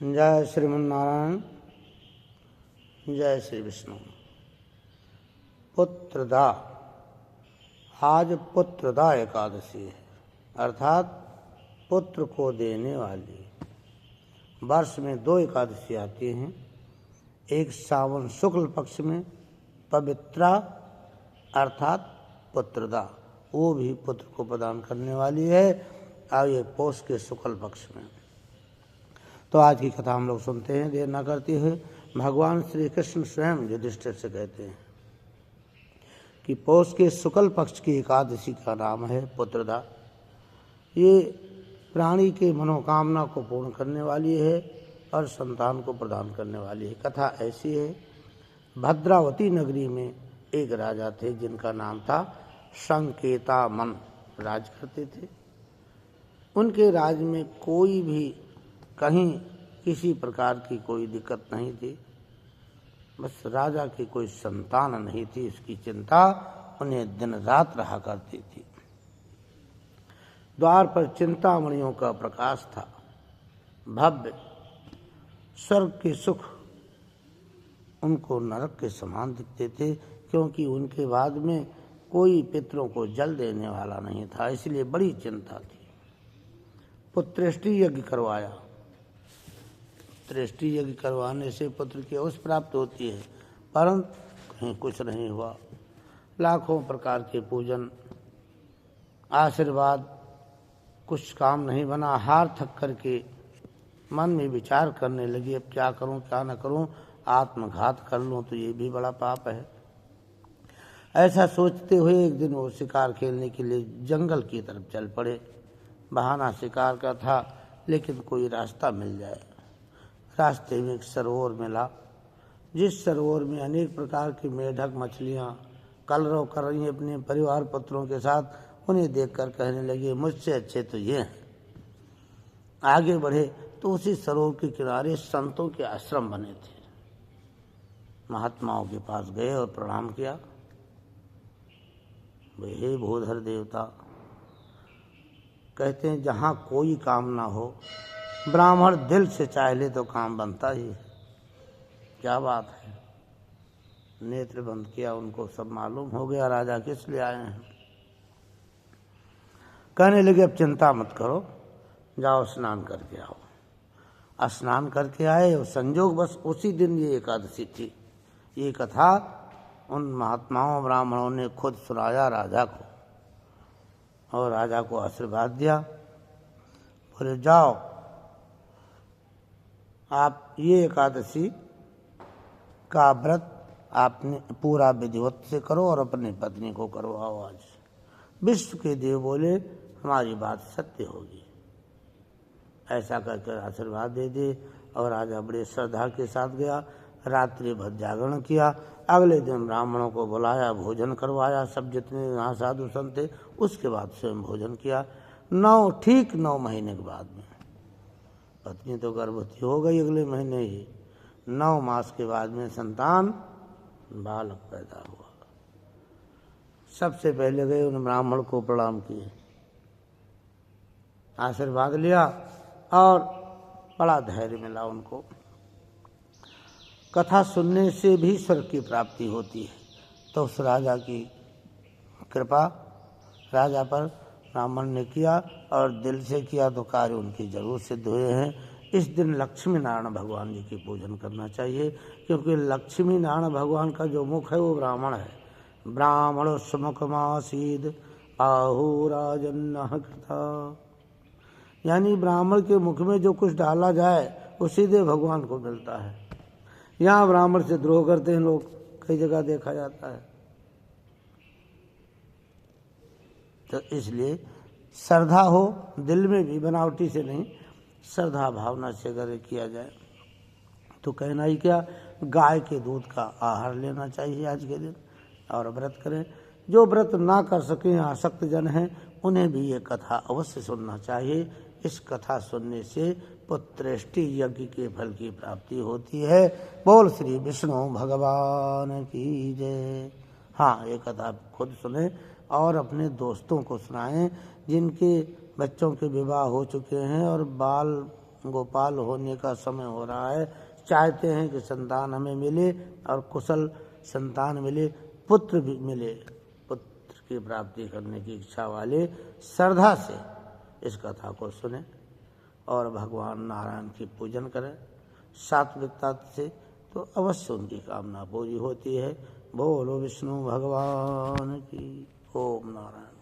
जय श्रीमन्नारायण, जय श्री विष्णु। पुत्रदा, आज पुत्रदा एकादशी है, अर्थात पुत्र को देने वाली। वर्ष में 2 एकादशी आती हैं, एक सावन शुक्ल पक्ष में पवित्रा अर्थात पुत्रदा, वो भी पुत्र को प्रदान करने वाली है, और ये पौष के शुक्ल पक्ष में। तो आज की कथा हम लोग सुनते हैं। देर न करते हुए भगवान श्री कृष्ण स्वयं युधिष्ठिर से कहते हैं कि पौष के शुक्ल पक्ष की एकादशी का नाम है पुत्रदा। ये प्राणी के मनोकामना को पूर्ण करने वाली है और संतान को प्रदान करने वाली है। कथा ऐसी है, भद्रावती नगरी में एक राजा थे जिनका नाम था संकेतामन, राज करते थे। उनके राज में कोई भी कहीं किसी प्रकार की कोई दिक्कत नहीं थी, बस राजा की कोई संतान नहीं थी, इसकी चिंता उन्हें दिन रात रहा करती थी। द्वार पर चिंतामणियों का प्रकाश था, भव्य स्वर्ग के सुख उनको नरक के समान दिखते थे, क्योंकि उनके बाद में कोई पितरों को जल देने वाला नहीं था, इसलिए बड़ी चिंता थी। पुत्रेष्टि यज्ञ करवाया। पुत्रेष्टि यज्ञ करवाने से पुत्र की अवश्य प्राप्त होती है, परंतु कहीं कुछ नहीं हुआ। लाखों प्रकार के पूजन, आशीर्वाद, कुछ काम नहीं बना। हार थक करके मन में विचार करने लगी, अब क्या करूं क्या न करूं, आत्मघात कर लूं तो ये भी बड़ा पाप है। ऐसा सोचते हुए एक दिन वो शिकार खेलने के लिए जंगल की तरफ चल पड़े। बहाना शिकार का था, लेकिन कोई रास्ता मिल जाए। रास्ते में एक सरोवर मिला, जिस सरोवर में अनेक प्रकार की मेढक मछलियाँ कलरव कर रही अपने परिवार पुत्रों के साथ। उन्हें देखकर कहने लगे, मुझसे अच्छे तो ये हैं। आगे बढ़े तो उसी सरोवर के किनारे संतों के आश्रम बने थे। महात्माओं के पास गए और प्रणाम किया। वे हे भूधर देवता, कहते हैं जहाँ कोई काम ना हो, ब्राह्मण दिल से चाह ले तो काम बनता ही है। क्या बात है। नेत्र बंद किया, उनको सब मालूम हो गया राजा किस लिए आए हैं। कहने लगे, अब चिंता मत करो, जाओ स्नान करके आओ। स्नान करके आए और संजोग बस उसी दिन ये एकादशी थी। ये कथा उन महात्माओं ब्राह्मणों ने खुद सुनाया राजा को, और राजा को आशीर्वाद दिया। बोले, जाओ आप ये एकादशी का व्रत आपने पूरा विधिवत से करो और अपनी पत्नी को करवाओ। आज विश्व के देव बोले, हमारी बात सत्य होगी। ऐसा कहकर आशीर्वाद दे दे, और राजा बड़े श्रद्धा के साथ गया। रात्रि भर जागरण किया। अगले दिन ब्राह्मणों को बुलाया, भोजन करवाया, सब जितने यहाँ साधु संत थे। उसके बाद स्वयं भोजन किया। ठीक 9 महीने के बाद में पत्नी तो गर्भवती हो गई, अगले महीने ही 9 मास के बाद में संतान बालक पैदा हुआ। सबसे पहले गए उन ब्राह्मण को प्रणाम किए, आशीर्वाद लिया, और बड़ा धैर्य मिला उनको। कथा सुनने से भी स्वर्ग की प्राप्ति होती है। तो उस राजा की कृपा राजा पर ब्राह्मण ने किया, और दिल से किया तो कार्य उनकी जरूर सिद्ध हुए हैं। इस दिन लक्ष्मी नारायण भगवान जी की पूजन करना चाहिए, क्योंकि लक्ष्मी नारायण भगवान का जो मुख है वो ब्राह्मण है। ब्राह्मण सुमुखमासीद आहुराजन्नः कृता, यानी ब्राह्मण के मुख में जो कुछ डाला जाए वो सीधे भगवान को मिलता है। यहाँ ब्राह्मण से द्रोह करते हैं लोग, कई जगह देखा जाता है। तो इसलिए श्रद्धा हो दिल में भी, बनावटी से नहीं, श्रद्धा भावना से अगर किया जाए तो कहना ही क्या, गाय के दूध का आहार लेना चाहिए आज के दिन, और व्रत करें। जो व्रत ना कर सकें, आसक्त जन हैं, उन्हें भी ये कथा अवश्य सुनना चाहिए। इस कथा सुनने से पुत्रेष्टि यज्ञ के फल की प्राप्ति होती है। बोल श्री विष्णु भगवान की जय। हाँ, ये कथा खुद सुने और अपने दोस्तों को सुनाएं, जिनके बच्चों के विवाह हो चुके हैं और बाल गोपाल होने का समय हो रहा है, चाहते हैं कि संतान हमें मिले और कुशल संतान मिले, पुत्र भी मिले। पुत्र की प्राप्ति करने की इच्छा वाले श्रद्धा से इस कथा को सुने और भगवान नारायण की पूजन करें सात्विकता से, तो अवश्य उनकी कामना पूरी होती है। बोलो विष्णु भगवान की। ओम नारायण।